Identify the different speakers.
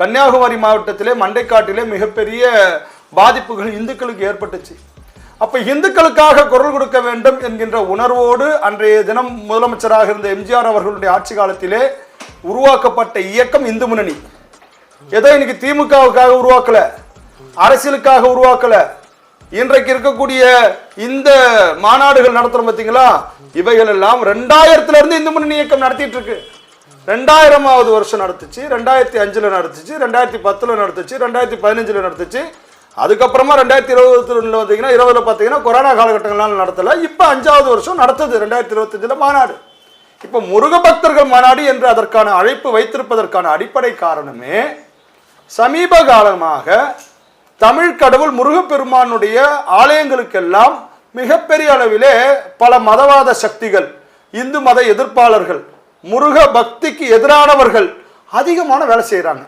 Speaker 1: கன்னியாகுமரி மாவட்டத்திலே மண்டைக்காட்டிலே மிகப்பெரிய பாதிப்புகள் இந்துக்களுக்கு ஏற்பட்டுச்சு. அப்ப இந்துக்களுக்காக குரல் கொடுக்க வேண்டும் என்கின்ற உணர்வோடு அன்றைய தினம் முதலமைச்சராக இருந்த எம்ஜிஆர் அவர்களுடைய ஆட்சி காலத்திலே உருவாக்கப்பட்ட இயக்கம் இந்து முன்னணி. ஏதோ இன்னைக்கு திமுகவுக்காக உருவாக்கல, அரசியலுக்காக உருவாக்கல. இன்றைக்கு இருக்கக்கூடிய இந்த மாநாடுகள் நடத்துறோம் பார்த்தீங்களா, இவைகள் எல்லாம் 2000 இருந்து இந்து முன்னணி இயக்கம் நடத்திட்டு இருக்கு. 2000வது வருஷம் நடத்துச்சு, 2005 நடத்துச்சு, 2010 நடத்துச்சு, 2015 நடத்துச்சு. அதுக்கப்புறமா 2022 வந்தீங்கன்னா 20 பார்த்தீங்கன்னா கொரோனா காலகட்டங்களால் நடத்தல. இப்ப 5வது வருஷம் நடத்துது 2025 மாநாடு. இப்ப முருக பக்தர்கள் மாநாடு என்று அதற்கான அழைப்பு வைத்திருப்பதற்கான அடிப்படை காரணமே சமீப காலமாக தமிழ் கடவுள் முருகப்பெருமானுடைய ஆலயங்களுக்கெல்லாம் மிகப்பெரிய அளவிலே பல மதவாத சக்திகள், இந்து மத எதிர்ப்பாளர்கள், முருக பக்திக்கு எதிரானவர்கள் அதிகமான வேலை செய்யறாங்க.